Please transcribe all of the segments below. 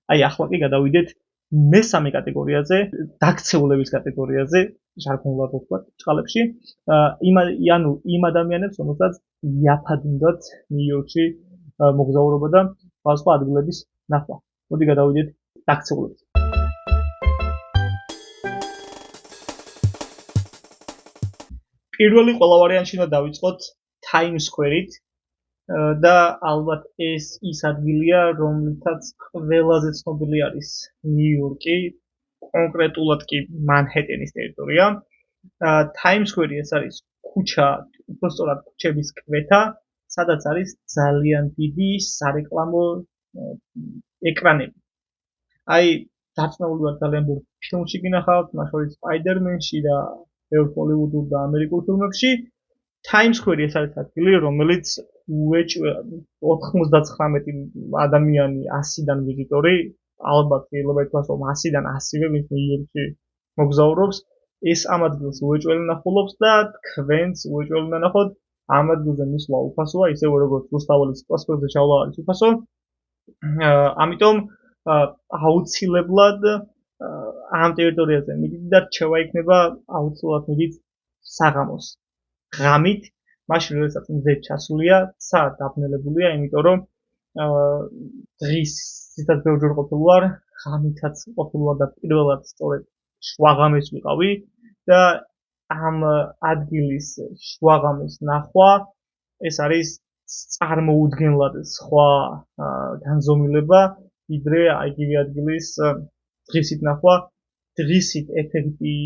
აი ახლა კი გადავიდეთ მესამე კატეგორიაზე, დაქცეულების კატეგორიაზე, ჟარგონულად ვთქვათ, ჭყალებში. იმ ადამიანებს, რომელსაც იაფად უნდათ ნიუ-იორკში მოგზაურობა და სხვა ადგილების ნახვა. მოდი გადავიდეთ დაქცეულებზე. პირველი ყველა ვარიანტში უნდა დავიწყოთ Times Square-ით და ალბათ ეს ის ადგილია, რომელთაც ყველაზე ცნობილი არის ნიუ-იორკი, კონკრეტულად კი მანჰეტენის ტერიტორია. Times Square ეს არის ქუჩა, უბრალოდ ქუჩების კვეთა, სადაც არის ძალიან დიდი სარეკლამო ეკრანები. აი, დარწმუნებული ვარ ძალიან ბევრ ფილმში გინახავთ, მათ შორის Spider-Man-ში და ბევრ ჰოლივუდურ და ამერიკულ ფილმებში. Times Square ეს არის ადგილი, რომელიც 99 ადამიანი 100-დან ვიზიტორი, ალბათ შეიძლება ითქვას, რომ 100-დან 100-ვე ვინც ნიუ-იორკში მოგზაურობს, ეს ამ ადგილს უეჭველი ნახულობს და თქვენც უეჭველი უნდა ნახოთ. ამ ადგილზე მისვლა უფასოა, ისევე როგორც რუსთაველის პროსპექტზე ჩავლა არის უფასო. ამიტომ აუცილებლად ამ ტერიტორიაზე მიდით და რჩევა იქნება აუცილებლად მიდით საღამოს. ღამით, მაშინ როდესაც მზე ჩასულია, ცა დაბნელებულია, იმიტომ რომ დღის ზედაც ბევრჯერ ყოფილი ვარ, ღამითაც ყოფილი ვარ და პირველად სწორედ შუაღამეს ვიყავი და ამ ადგილის შუაღამეს ნახვა ეს არის წარმოუდგენლად სხვა განზომილება, ვიდრე აიგივე ადგილის დღისით ნახვა. დღისით ეფექტი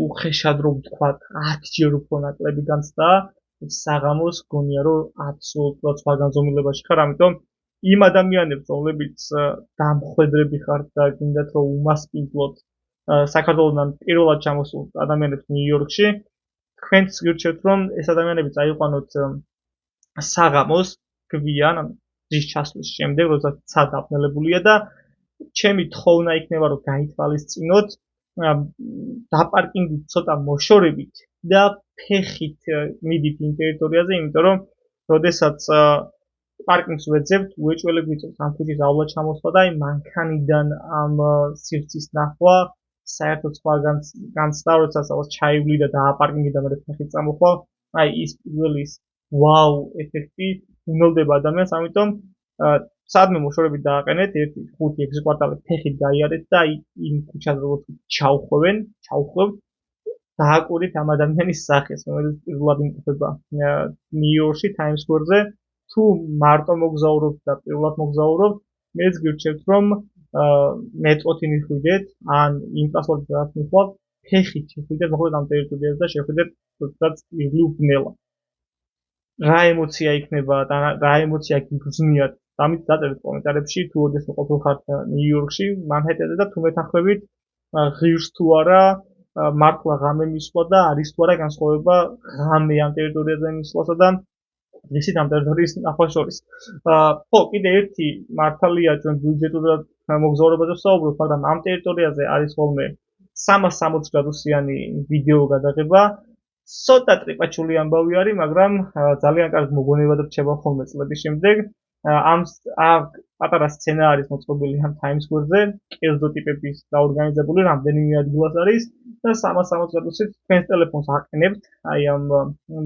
უხეშად რომ ვთქვათ, 10-ჯერ უფრო ნაკლები განცდაა, საღამოს გონია რომ აბსოლუტურად სხვა განზომილებაში ხარ, ამიტომ იმ ადამიანებს, რომლებიც დამხვედრები ხართ და გინდათ რომ უმასპინძლოთ საქართველოსთან პირველად ჩამოსულ ადამიანებს ნიუ-იორკში, თქვენც გირჩევთ რომ ეს ადამიანები წაიყვანოთ საღამოს გვიან, დღის ჩასვლის შემდეგ, როდესაც ცა დაბნელებულია და ჩემი თხოვნა იქნება რომ გაითვალისწინოთ დაპარკინგით ცოტა მოშორებით და ფეხით მიდით იმ ტერიტორიაზე, იმიტომ რომ როდესაც პარკინგს ვეძებთ, უეჭველი გვიწევს ამ ქუჩის აულა ჩამოსვლა და აი მანქანიდან ამ სივრცის ნახვა საერთოდ სხვა განცდა, როდესაც ჩაივლი და დააპარკინგი და მე ფეხით წამოხვალ, აი ის პირველი ვაუ ეფექტი უნელდება ადამიანს, ამიტომ სადმე მოშორებით დააყენეთ 1-5-6 კვარტალი ფეხით გაიარეთ და აი იმ ქუჩაზე როგორც ჩავხვევთ, დააკვირდით ამ ადამიანის სახეს, რომელიც პირველად იმყოფება ნიუ-იორკში Times Square-ზე. თუ მარტო მოგზაურობთ და პირველად მოგზაურობთ, მეც გირჩევთ რომ მეტროთი მიხვიდეთ, ან იმ ტრანსპორტით მიხვალთ, ფეხით შეხვიდეთ, მოხდეთ ამ ტერიტორიაზე და შეხვიდეთ როდესაც იღლი უბნელა. რა ემოცია იქნება და რა ემოცია გიგრძნიათ, ამით დაწერეთ კომენტარებში, თუ ოდესმე ყოფილხართ ნიუ-იორკში, მანჰეტენზე და თუ მეთანხმებით ღირს თუ არა, მართლა ღამე მისვლა და არის თუ არა განსხვავება ღამე ამ ტერიტორიაზე მისვლასა და დღისით ამ ტერიტორიის ნახვა შორის. ხო, კიდე ერთი მართალია ჩვენ ბიუჯეტურად მოგზაურობაზე ვსაუბრობთ, მაგრამ ამ ტერიტორიაზე არის ხოლმე 360 გრადუსიანი ვიდეო გადაღება. ცოტა ტრიპაჩული ამბავი არის, მაგრამ ძალიან კარგი მოგონება და რჩება ხოლმე წლების შემდეგ. ამ პატარა სცენა არის მოწყობილი ამ Times Square-ზე, კერძო ტიპების დაორგანიზებული რამდენიმე ადგილას არის და 360 გრადუსით თქვენს ტელეფონს აყენებთ, აი ამ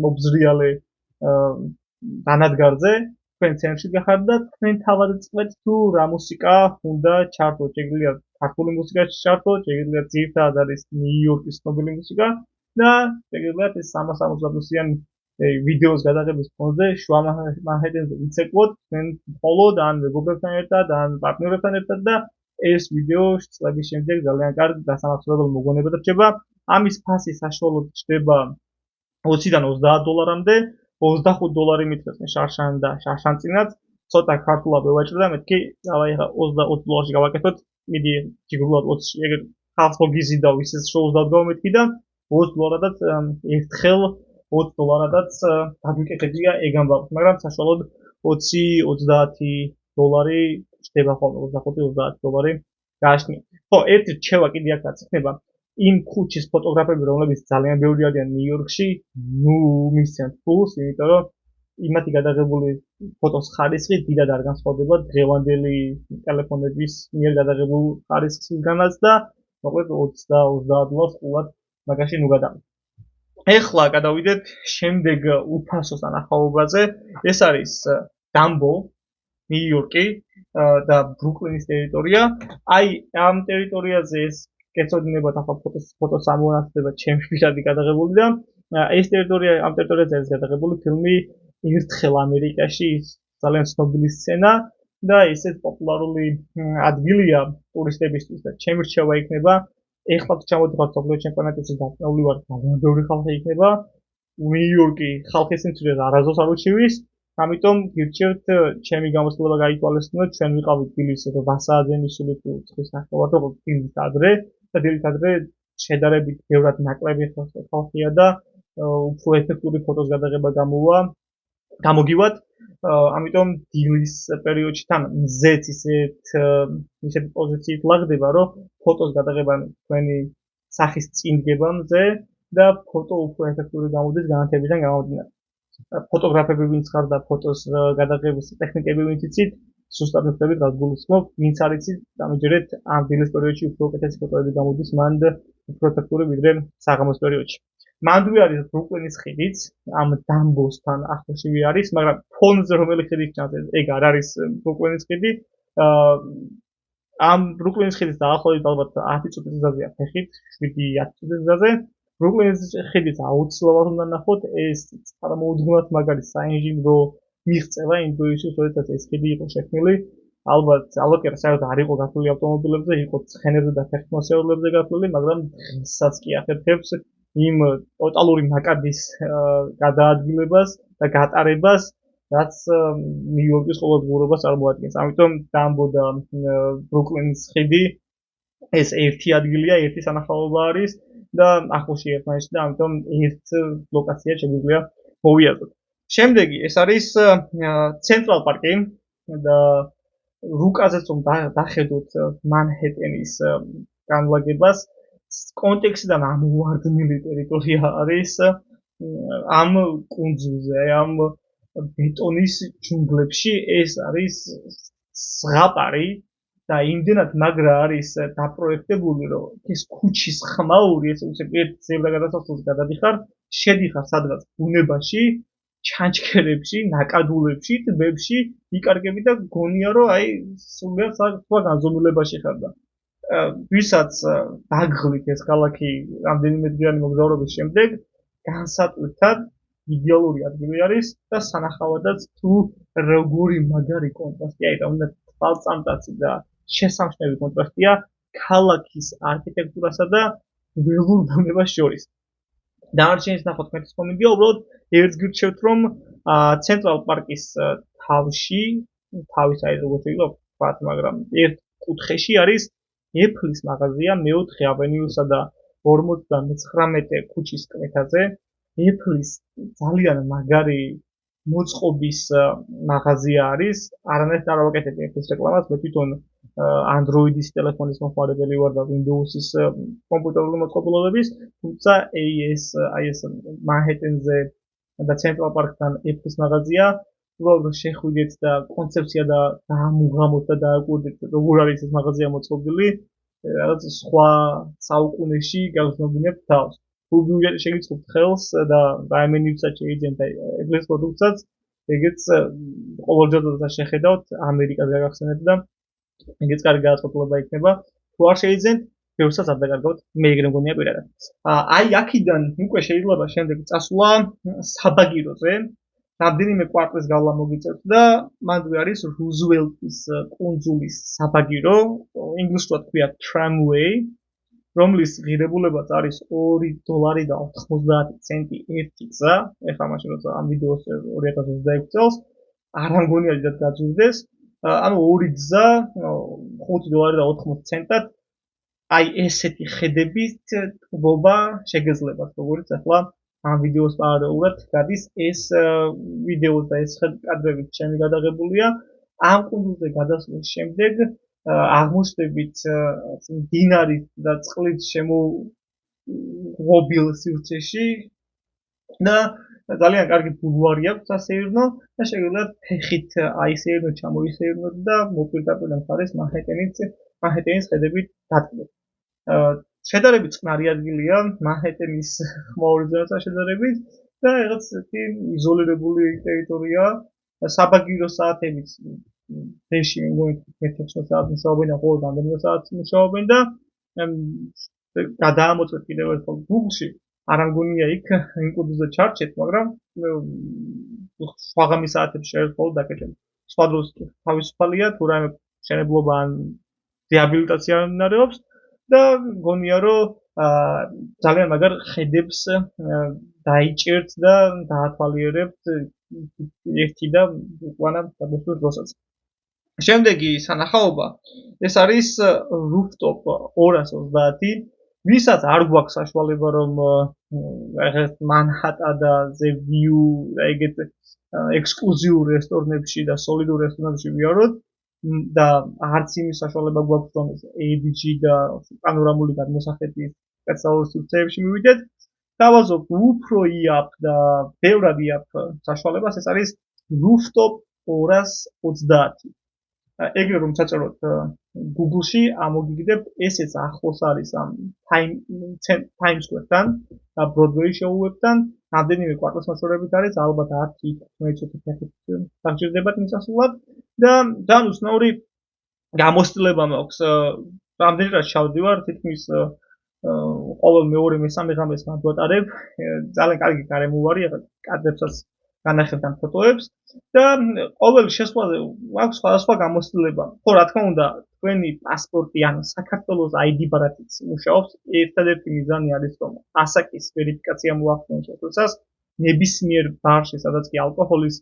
მობზრიალე დანადგარზე, თქვენ ცენტრში გახართ და თქვენ თავად წყვეთ თუ რა მუსიკა უნდა ჩართოთ, შეგვიძლია ქართული მუსიკა ჩართოთ, შეგვიძლია ძირითადად არის ნიუ-იორკის ცნობილი მუსიკა და შეგვიძლია ეს 360 გრადუსიანი ვიდეოს გადაღების ფონზე შუა მანჰეტენზე ვიცეკვოთ თქვენ მხოლოდ ან მეგობრებთან ერთად, ან პარტნიორებთან ერთად და ეს ვიდეო წლების შემდეგ ძალიან კარგი დასამახსოვრებელ მოგონებად რჩება. ამის ფასი საშუალოდ ჩდება $20-დან $30-მდე, $25 მითხრეს შარშან და შარშანწინაც, ცოტა ქართულად ვეواجრდა, მეთქი, დავაი ახლა $20 გავაკეთოთ, მიდი ჯიგრულად 20 ეგ ხალხს მოგიზიდავ ისე შოუს დავდგავ მეთქი და $20-დან ერთხელ $20-დანაც დაგვიკეთებია ეგ ამბავს, მაგრამ საშუალოდ $20-30 ჩდება ხოლმე, $25-30 გააჩნია. ხო, ერთი რჩევა კიდე აქაც იქნება იმ ქუჩის ფოტოგრაფები, რომლებიც ძალიან ბევრი არიან ნიუ-იორკში, ნუ მისცემთ ფულს, იმიტომ რომ იმათი გადაღებული ფოტოს ხარისხი დიდად არ განსხვავდება დღევანდელი ტელეფონების მიერ გადაღებულ ხარისხისგანაც და მოკლედ 20-30 დოლარს ყულად მაგაში ნუ გადავიდეთ. ეხლა გადავიდეთ შემდეგ უფასო სანახაობაზე. ეს არის დამბო, ნიუ-იორკი და ბრუკლინის ტერიტორია. აი ამ ტერიტორიაზე ეს გეცოდინებათ ახლა ფოტოს ამონაცდება ჩემს პირადი გადაღებული და ეს ტერიტორია ამ ტერიტორიაზე არის გადაღებული ფილმი ერთხელ ამერიკაში ძალიან ცნობილი სცენა და ესეც პოპულარული ადგილია ტურისტებისთვის და ჩემი რჩევა იქნება ეხლა თუ ჩამოდიხართ მსოფლიო ჩემპიონატებში დაწეული ვარ ძალიან ბევრი ხალხი იქნება ნიუ-იორკი ხალხის სიმცირეს არასდროს არ უჩივის ამიტომ გირჩევთ ჩემი გამოსვლება გაითვალისწინოთ ჩვენ ვიყავით თბილისში 8 საათზე მისული თუ 9-ის ნახევარ და თბილისის ადრე და დილით ადრე შედარებით ბევრად ნაკლები ხალხია და უფრო ეფექტური ფოტოს გადაღება გამოგივათ ამიტომ დილის პერიოდში თან მზეც ისეთი პოზიციით ლაგდება რომ ფოტოს გადაღება თქვენი სახის წინ დგება მზე და ფოტო უფრო ეფექტური გამოდის განათებიდან გამომდინარე ფოტოგრაფები ვინც ხარ და ფოტოს გადაღების ტექნიკები ვინც იცით ზუსტად ვხვდებით რაც გულისხმობ ვინც არ იცით დამჯერეთ ამ დილის პერიოდში უფრო უკეთესი ფოტოები გამოდის მანდ უფრო ეფექტური ვიდრე საღამოს პერიოდში მანდვე არის ბრუკლინის ხიდიც ამ დამბოსთან ახლოსივე არის მაგრამ ფონზე რომელი ხიდი ჩანს ეგ არ არის ბრუკლინის ხიდი ამ ბრუკლინის ხიდის დაახლოებით ალბათ 10 წუთის გზაზეა ფეხით 7-10 წუთის გზაზე ბრუკლინის ხიდიც აუცილებლად უნდა ნახოთ ეს წარმოუდგენლად მაგარი საინჟინრო მიღწევა ინდუისის როდესაც ეს ხიდი იყო შექმნილი ალბათ კი საერთოდ არ იყო გათვლილი ავტომობილებზე იყო ცხენებზე და ფეხმოსეულებზე გათვლილი მაგრამ დღესაც კი ახერხებს იმ ტოტალური ნაკადის გადაადგილებას და გატარებას რაც ნიუ-იორკის ყოველდღიურობას წარმოადგენს. ამიტომ დამბო და ბრუკლინის ხიდი ეს ერთი ადგილია, ერთი სანახაობა არის და ახლოსი ერთმანეთში და ამიტომ ერთ ლოკაციად შეგვიძლია მოვიაზროთ. შემდეგი ეს არის ცენტრალ პარკი და რუკაზეც რომ დახედოთ მანჰეტენის განლაგებას კონტექსტიდან ამოვარდნილი ტერიტორია არის ამ კუნძულზე, ამ ბეტონის ჯუნგლებში ეს არის ზღაპარი და იმდენად მაგრა არის დაპროექტებული, რომ ეს ქუჩის ხმაური, ესე უცებ ერთ ზებრა გადასასვლელს გადადიხარ, შედიხარ სადღაც ბუნებაში, ჩანჩქერებში, ნაკადულებში, ტბებში, იკარგები და გონია, რომ აი სულიად სხვა განზომილებაში ხარ და ვისაც დაგღლით ეს ქალაქი რამდენიმე დღიანი მოგზაურობის შემდეგ განსატვირთად იდეალური ადგილი არის და სანახავადაც თუ როგორი მაგარი კონტრასტია და უნდა თვალწამტაცი და შესამჩნევი კონტრასტია ქალაქის არქიტექტურასა და ველურ ბუნებას შორის. დანარჩენის ნახოთ მეტის კომენტია, უბრალოდ ერთს გირჩევთ რომ ცენტრალ პარკის თავში, თავის აი როგორც იყო ვთქვათ, მაგრამ ერთ კუთხეში არის Apple-ის მაღაზია მე-4 ავენიუსა და 59 ქუჩის კვეთაზე. Apple-ის ძალიან მაგარი მოწყობის მაღაზია არის. არანაირად არ ვაკეთებ Apple-ის რეკლამას, მე თვითონ Android-ის ტელეფონის მოხმარებელი ვარ და Windows-ის კომპიუტერული მოწყობილობების, თუმცა ეს Manhattan-ზე და Central Park-თან Apple-ის მაღაზია, უბრალოდ შეხვიდეთ და კონცეფცია და დაამუღამოთ და დააკვირდეთ, როგორ არის ეს მაღაზია მოწყობილი, რაღაც სხვა საუკუნეში გაგრძნობინებთ თავს. თუ შეგიწყობთ ხელს და რაიმე ნივთსაც შეიძენთ Apple-ის პროდუქტსაც, ეგეც ყოველჯერ როცა შეხედავთ, ამერიკას გაგახსენებთ და ეგეც კარგი გადაწყვეტილება იქნება. თუ არ შეიძენთ, ბევრსაც არ დაკარგავთ, მე ეგრე მგონია პირადად. აი აქედან უკვე შეიძლება შემდეგ წასვლა საბაგიროზე. რამდენიმე კვარტლის გავლა მოგიწევთ და მანდ არის რუზველტის კუნძულის საბაგირო, ინგლისურად ქვია tramway, რომლის ღირებულებაც არის $2.90 ერთი გზა. ეხლა მაშინ როცა ამ ვიდეოს 2026 წელს არ ამგონია დიდად გაძვირდეს. ანუ ორი გზა $5.80 აი ესეთი ხედებით ტბობა შეგეძლებათ, როგორც ახლა ამ ვიდეოს პარალელურად გადის ეს ვიდეო და ეს კადრები ჩემი გადაღებულია. ამ კუნძულზე გადასვლის შემდეგ აღმოჩნდებით მდინარის და წყლით შემოღობილ სივრცეში და ძალიან კარგი ბულვარი აქვს ასეირნო და შეგიძლიათ ფეხით აისეირნოთ, ჩამოისეირნოთ და მოპირდაპირე მხარეს მანჰეტენის ხედებით დადგმოთ. შედარებით წყნარი ადგილია მანჰეტენის ხმაურის ზონასთან შედარებით და რაღაც ისეთი იზოლირებული ტერიტორია, საბაგირო საათებიც დღეში მეგონი 16 საათი მუშაობენ და ყოველ რამდენიმე საათი მუშაობენ და გადაამოწმეთ კიდევ ერთხელ Google-ში არ ამგონია იქ ინკლუზივზე ჩარჩეთ, მაგრამ სხვაღამის საათებში შეიძლება დაკეთოთ. სხვა დროს თავისუფალია, თუ რაიმე მშენებლობა ან რეაბილიტაცია მიმდინარეობს და გონია რომ ძალიან მაგარ ხედებს დაიჭერთ და დაათვალიერებთ ერთი და უკანა გადასვლის დროსაც. შემდეგი სანახაობა ეს არის rooftop 230, ვისაც არ გვაქვს საშუალება რომ მანჰატენზე view ეგეთ ექსკლუზიურ რესტორნებში და სოლიდურ რესტორნებში ვიაროთ და არც იმის საშუალება გვაქვს რომ ADG და პანორამული გადმოსახედის სპეციალურ სივრცეებში მივიდეთ. დავაზობ უფრო იაფ და ბევრად იაფ საშუალებას, ეს არის rooftop 230. ეგრე რომ ჩაწეროთ Google-ში, ამოგიგდებთ ესეც ახლოს არის ამ Times Square-თან და Broadway show-ებთან, რამდენიმე კვარტალს მოშორებით არის, ალბათ 10-15 ფეხით დაგჭირდებათ მისასვლად და ძალიან უცნაური გამოცდილება მაქვს. რამდენჯერაც ჩავდივარ, თითქმის ყოველ მეორე მესამე ღამეს მადვატარებ, ძალიან კარგი გარემოვარი, ახლა კადრებსაც განახებთ ამ ფოტოებს და ყოველ შესვლაზე აქვს სხვადასხვა გამოცდილება. ხო, რა თქმა უნდა, თქვენი პასპორტი ან საქართველოს ID ბარათიც მუშაობს. ერთადერთი მიზანი არის რომ ASAK-ის ვერიფიკაცია მოახდინოს შესვლისას ნებისმიერ ბარში, სადაც კი ალკოჰოლის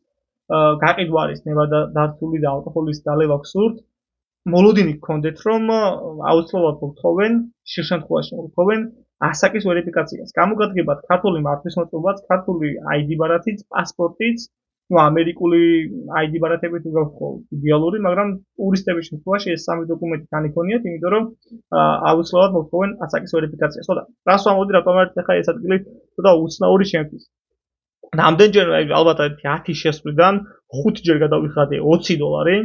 გაყიდვა არის ნებადართული და ალკოჰოლის დალევა გსურთ, მოლოდინი გქონდეთ რომ აუცილებლად მოგთხოვენ, ხშირ შემთხვევაში მოგთხოვენ ASAK-ის ვერიფიკაციას. გამოგადგებათ ქართული მართლისმოწყობაც, ქართული ID ბარათიც, პასპორტიც, ამერიკული ID ბარათებით უგავსო იდეალური, მაგრამ ტურისტების შემთხვევაში ეს სამი დოკუმენტი თან იქონიათ, იმიტომ რომ აუცილებლად მოგთხოვენ ASAK-ის ვერიფიკაციას. ხო და რას ვამბობდი, რატომ არის ახლა ეს ადგილი ცოტა უცნაური ჩემთვის. რამდენჯერ ალბათ 10 შესვლიდან 5ჯერ გადავიხადე $20,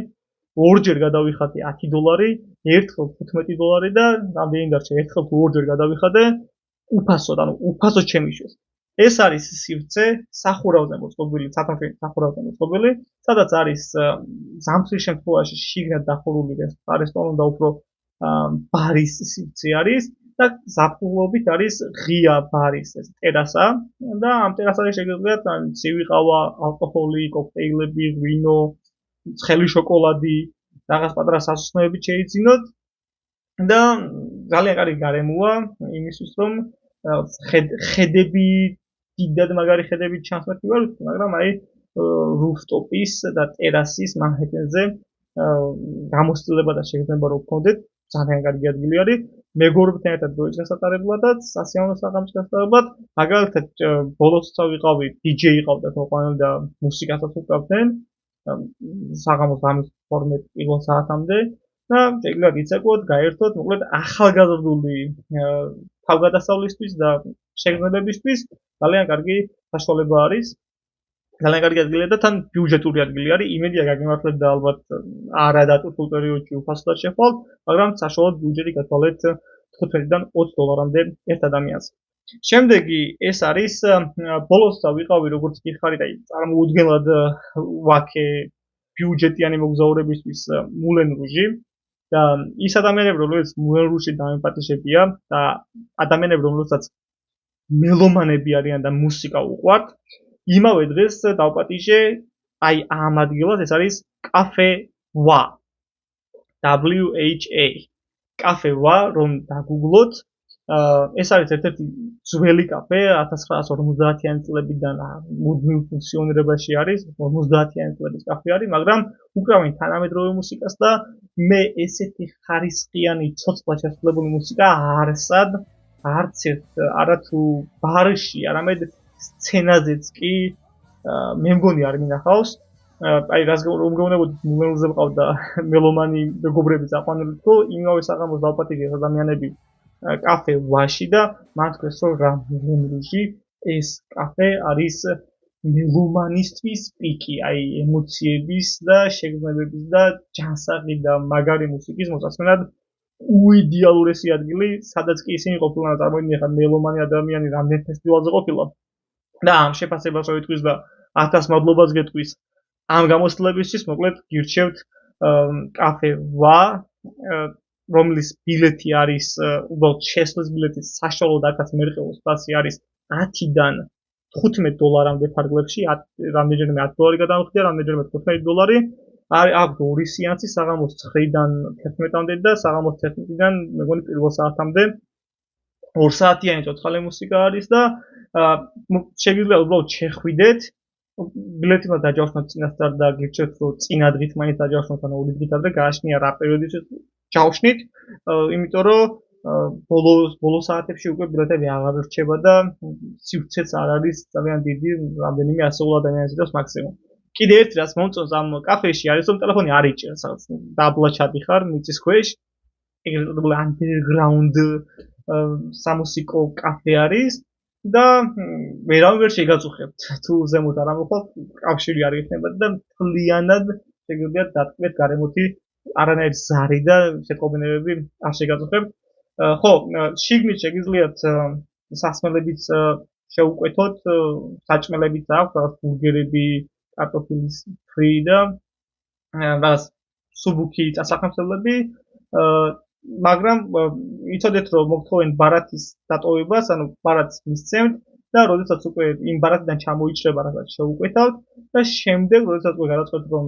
ორჯერ გადავიხადე $10, ერთხელ $15 და რამდენი დარჩა, ერთხელ თუ ორჯერ გადავიხადე უფასოდ, ანუ უფასოდ შემიშვეს. ეს არის სივრცე სახურავზე მოწყობილი, საფრანგეთის სახურავზე მოწყობილი, სადაც არის ზამთრის შემთხვევაში შიგნით დახურული რესტორანი და უფრო ბარის სივრცე არის და ზაფხულობით არის ღია ბარის ეს ტერასა და ამ ტერასაზე შეგიძლიათ ცივი ყავა, ალკოჰოლი, კოქტეილები, ღვინო, ცხელი შოკოლადი, რაღაც პატარა სასუსმეები შეიძინოთ და ძალიან კარგი გარემოა იმისთვის რომ ხედები დიდად მაგარი ხედები ჩანსმეთი ვარ, მაგრამ აი rooftop-ის და ტერასის მანჰეტენზე გამოცდილება და შეგრძნება რომ გქონდეთ, ძალიან კარგი ადგილი არის. მეგობრებთან ერთად დროის გასატარებლადაც, სასიამოვნო საღამოს გასატარებლად, მაგალითად ბოლოს ვიყავი DJ იყავდათ მოყვანილი და მუსიკასაც უკრავდნენ. საღამოს 12 პირველ საათამდე და შეგიძლიათ იცეკოთ, გაერთოთ, მოკლედ ახალგაზრდული თავგადასავლისთვის და შეგრძნებებისთვის ძალიან კარგი საშუალება არის. ძალიან კარგი ადგილია და თან ბიუჯეტური ადგილი არის. იმედია გაგემართლეთ და ალბათ არა დატვირთულ პერიოდში უფასოდ შეხვალთ, მაგრამ საშუალოდ ბიუჯეტი გათვალეთ $15-დან $20-მდე ერთ ადამიანს. შემდეგი ეს არის ბოლოს ვიყავი როგორც გიხარით, აი წარმოუდგენლად ვაქე ბიუჯეტიანი მოგზაურებისთვის მულენ რუჟი და ის ადამიანები რომლებიც მულენ რუჟში დამეპატიჟებია და ადამიანები რომლებსაც მელომანები არიან და მუსიკა უყვართ, იმავე დღეს დავპატიჟე აი ამ ადგილას, ეს არის კაფე ვა. WHA. კაფე ვა, რომ დაგუგლოთ, ეს არის ერთ-ერთი ძველი კაფე, 1950-იანი წლებიდან მუდმივ ფუნქციონირებაში არის, 50-იანი წლების კაფე არის, მაგრამ უკრავენ თანამედროვე მუსიკას და მე ესეთი ხარისხიანი ცოცხლად შესრულებული მუსიკა არც ერთ არათუ ბარში, არამედ სცენაზეც კი მე მგონი არ მინახავს. აი რას რომგეუნებოდით მულენურზე მყავდა მელომანი მეგობრები წაყვანილი თუ იმავე საღამოს დავპატიჟე ადამიანები კაფე ვაში და მან თქვეს რომ რა მულენურში ეს კაფე არის მელომანისთვის პიკი, აი ემოციების და შეგრძნებების და ჯანსაღი და მაგარი მუსიკის მოსაცმელად უიდეალურესი ადგილი, სადაც კი ისინი ყოფილან წარმოიდგინე ხარ მელომანი ადამიანი რამდენ ფესტივალზე ყოფილა და ამ შეფასებას როიტყვის და 1000 მადლობას გეტყვის ამ გამოცდილებისთვის მოკლედ გირჩევთ კაფე ვა რომლის ბილეთი არის უბრალოდ შესვლის ბილეთი საშუალოდ აქაც მერყეოს ფასი არის 10-დან $15 ფარგლებში, რამდენჯერმე $10 გადამხდია, რამდენჯერმე $15. აქვს 2 სეანსი საღამოს 9-დან 11-მდე და საღამოს 11-დან მეგონი პირველ საათამდე 2 საათიანი ცოცხალი მუსიკა არის და შეგიძლია უბრალოდ შეხვიდეთ ბილეტი უნდა დაჯავშნოთ წინასწარ და გირჩევთ რომ წინა დღით მაინც დაჯავშნოთ ანუ 2 დღით ადრე გააშნია რა პერიოდით ჯავშნით იმიტომ რომ ბოლო საათებში უკვე ბილეტები აღარ რჩება და სივრცეც არ არის ძალიან დიდი რამდენიმე ასეულ ადამიანს იდოს მაქსიმუმ კიდე ერთი რაც მომწონს ამ კაფეში არის რომ ტელეფონი არ იჭერს რაღაც დაბლა ჩადიხარ მიწის ქვეშ ეგრეთ წოდებული underground სამუსიკო კაფე არის და ვერავინ ვერ შეგაწუხებთ თუ ზემოთ არ ამოხვალთ კავშირი არ იქნება და მთლიანად შეგიძლიათ დატკბეთ გარემოთი არანაირი ზარი და შეტყობინებები არ შეგაწუხებთ ხო, შიგნით შეგიძლიათ სასმელებიც შეუკვეთოთ, საჭმელებიც აქვს, რაღაც ბურგერები, კარტოფილის ფრი და რაღაც სუბუქი წასახმსებლები, მაგრამ იცოდეთ რომ მოგთხოვენ ბარათის დატოვებას, ანუ ბარათს მისცემთ და როდესაც უკვე იმ ბარათიდან ჩამოიჭრება რაღაც შეუკვეთავთ და შემდეგ როდესაც უკვე გადაწყვეტთ რომ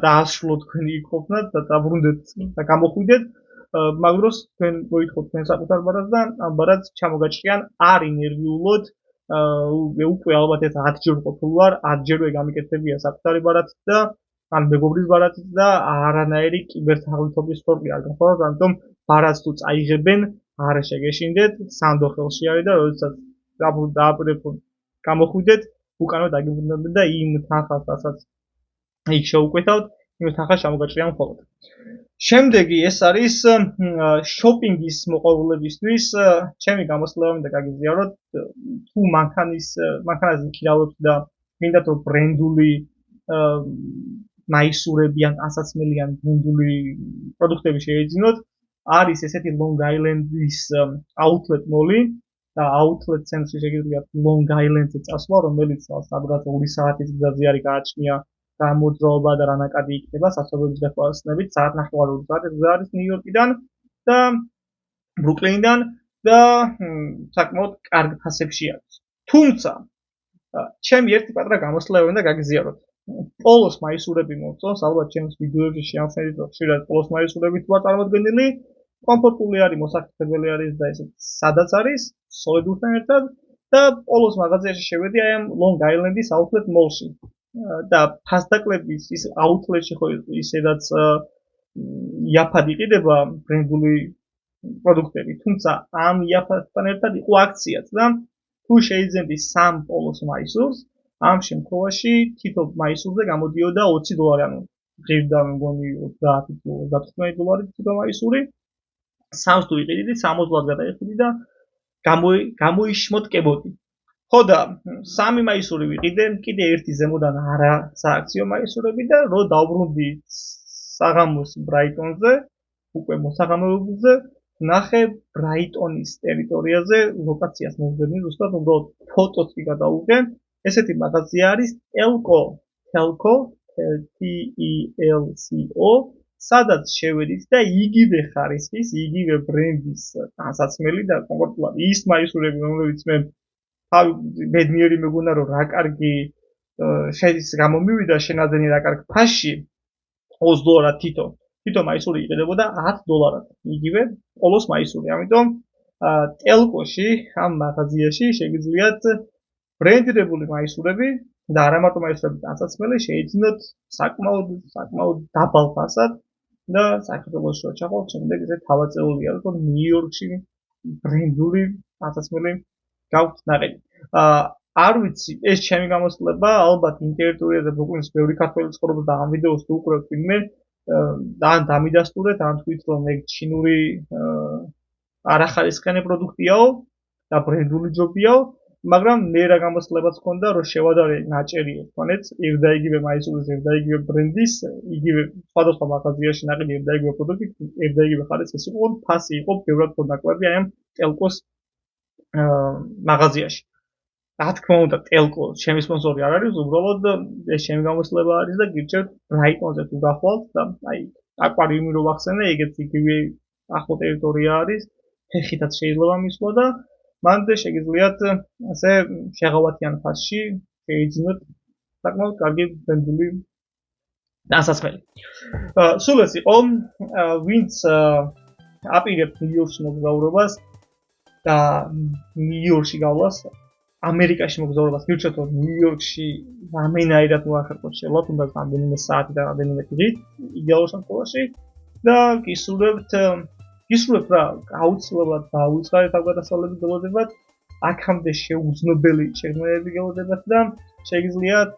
დაასრულოთ თქვენი იქ-ყოფნა და დაბრუნდეთ და გამოხვიდეთ მაგრამ თქვენ მოითხოვთ თქვენ საკუთარ ბარათს და ამ ბარათს ჩამოგაჭრიან არ ინერვიულოდ უკვე ალბათ ეს 10 ჯერ ყოფილ ვარ 10 ჯერვე გამიკეთებია საკუთარი ბარათით და ან მეგობრის ბარათით და არანაირი კიბერთაღლითობის სპორტი არ გახვალთ ამიტომ ბარათს თუ წაიღებენ არ შეგეშინდეთ სანდო ხელში არის და როდესაც დააბრუნდეთ გამოხვიდეთ უკანვე დაგიბრუნებთ და იმ თანხას რასაც იქ შეუკვეთავთ იმ თანხას ჩამოგაჭრიან მხოლოდ შემდეგი ეს არის შოპინგის მოყვარულებისთვის ჩემი გამოსვლები და გაგიზიაროთ თუ მანქანაზე იქირავებთ და მინდათ რომ ბრენდული მაისურები ან ასაცმელი ან ბრენდული პროდუქტები შეეძინოთ არის ესეთი Long Island-ის outlet mall-ი და outlet ცენტრში შეგიძლიათ Long Island-ზე წასვლა რომელიც სადღაც 2 საათის გზაზე არის გააჩნია და მოძრაობა და რანაკადი იქნება სასწავლებლების გასვლით საათნახევარი საათი გზა არის ნიუ-იორკიდან და ბრუკლინიდან და საკმაოდ კარგ ფასებში არის. თუმცა ჩემი ერთი პატრა გამოსვლები უნდა გაგიზიაროთ. პოლოს მაისურები მომწონს, ალბათ ჩემს ვიდეოებში შეამჩნევით რომ ხშირად პოლოს მაისურები თუ არ წარმოდგენილი, კომფორტული არის, მოსახლებელი არის და ესე სადაც არის, სოლიდურთან ერთად და პოლოს მაღაზიაში შევედი აი ამ Long Island-ის outlet mall-ში. და ფასდაკლების ის აუთლეტში ხო ისედაც იაფად იყიდება ბრენდული პროდუქტები, თუმცა ამ იაფასთან ერთად იყო აქციაც და თუ შეიძენდი 3 პოლოს მაისურს, ამ შემთხვევაში თითო მაისურზე გამოდიოდა $20, ანუ ღირდა მგონი 30-35 თითო მაისური. 3-ს თუ იყიდით, 60-ლად გადაიხდით და გამოიშმოტკებოდი. ხო და 3 მაისური ვიყიდე, კიდე ერთი ზემოდან არა სააქციო მაისურები და რო დავბრუნდი საღამოს ბრაიტონზე, უკვე მოსაღამოებულზე, ნახე ბრაიტონის ტერიტორიაზე ლოკაციას მოვდები, ზუსტად უბრალოდ ფოტოც კი გადავუღე. ესეთი მაღაზია არის Telco, T-E-L-C-O, სადაც შევედით და იგივე ხარისხის, იგივე ბრენდის განსაცმელი და კონკრეტულად ის მაისურები, რომლებიც მე ბედნიერი მეგონა რომ რა კარგი შედის გამომივიდა შენაძენი რა კარგ ფასში $20 თითო მაისური იყიდებოდა $10 იგივე პოლოს მაისური ამიტომ ტელკოში ამ მაღაზიაში შეგიძლიათ ბრენდირებული მაისურები და არა მარტო მაისურები განსაცმელი შეიძინოთ საკმაოდ დაბალ ფასად და საქართველოს შოჩახოთ შემდეგ ეს თავაწეულია რომ ნიუ-იორკში ბრენდული განსაცმელი გაქვთ ნაყიდი. არ ვიცი, ეს ჩემი გამოსვლება, ალბათ ინტერნეტზე ბრუკლინში ბევრი ქართველი ცხოვრობს და ამ ვიდეოს თუ უყურებთ ვინმე, ან დამიდასტურეთ, ან თქვით რომ ეგ ჩინური არახარისხიანი პროდუქტიაო და ბრენდული ჯობიაო, მაგრამ მე რა გამოსვლებაც ჰქონდა, რომ შევადარე ნაჭერი ერთმანეთს, ერთ და იგივე მაისურის, ერთ და იგივე ბრენდის, იგივე სხვადასხვა მაღაზიაში ნაყიდი ერთ და იგივე პროდუქტი, ერთ და იგივე ხარისხის იყო, ფასი იყო ბევრად უფრო ნაკლები აი ამ ტელკოს მაღაზიაში. რა თქმა უნდა, ტელკო ჩემი სპონსორი არ არის, უბრალოდ ეს ჩემი გამოსვლება არის და გირჩევთ ბრაიტონზე თუ გახვალთ და აი აკვარიუმი რო ვახსენე, ეგეც იგივე ახლო ტერიტორია არის, ფეხითაც შეიძლება მისვლა და მანდ შეგიძლიათ ასე შეღავათიან ფასში შეიძინოთ საკმაოდ კარგი ბენდული დასასმელი. სულ ეს იყო, ვინც აპირებთ ნიუ-იორკში მოგზაურობას და ნიუ-იორკში გავლას, ამერიკაში მოგზაურობას გირჩევთ, რომ ნიუ-იორკში რამენაირად მოახერხოთ შევლათ, თუნდაც რამდენიმე საათი და რამდენიმე დღით, იდეალურ შემთხვევაში და გისურვებთ რა, აუცილებლად დაუწყარეთ თავგადასავლების გელოდებათ, აქამდე შეუძნობელი შეგრძნებები გელოდებათ და შეგიძლიათ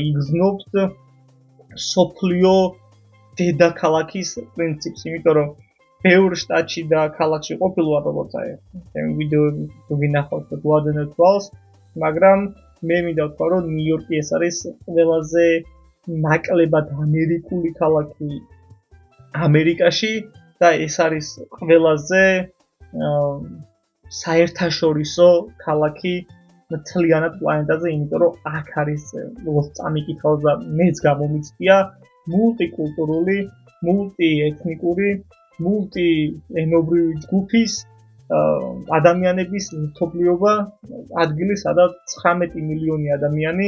იგრძნობთ სოფლიო დედაქალაქის პრინციპს, იმიტომ რომ ბევრ შტატში და ქალაქში ყოფილვარ, როგორც აი ჩემი ვიდეოები თუ გინახავთ და გვადენებთ თვალს, მაგრამ მე მინდა ვთქვა, რომ ნიუ-იორკი ეს არის ყველაზე ნაკლებად ამერიკული ქალაქი ამერიკაში და ეს არის ყველაზე საერთაშორისო ქალაქი მთლიანად პლანეტაზე, იმიტომ რომ აქ არის როგორც წამიკითხავს და მეც გამომიწვია მულტიკულტურული, მულტიეთნიკური, მულტიენობრივი ჯგუფის ადამიანების მრთობლიობა ადგილი, სადაც 19 მილიონი ადამიანი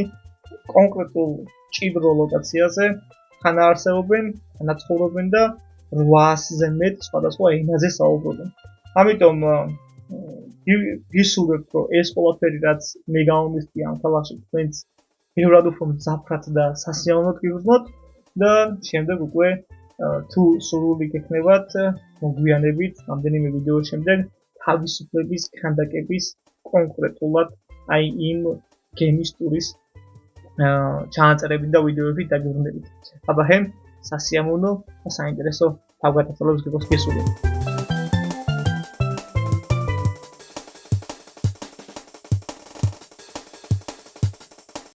კონკრეტულ ჭიდრო ლოკაციაზე თანაარსებობენ, თანაცხოვრობენ და 800-ზე მეტ სხვადასხვა ენაზე საუბრობენ. ამიტომ გისურვებთ, რომ ეს ყველაფერი, რაც მე გამომიწვია ამ ქალაქში, თქვენც ბევრად უფრო მძაფრად და სასიამოვნოდ გიგრძნოთ და შემდეგ უკვე თუ სურვილი გექნებათ, მოგვიანებით რამდენიმე ვიდეოს შემდეგ თავისუფლების ქანდაკების კონკრეტულად აი იმ გემის ტურის ჩანაწერებით და ვიდეოებით დაგიბრუნდებით. აბა, სასიამოვნო და საინტერესო თავგადასავლებს გისურვებთ.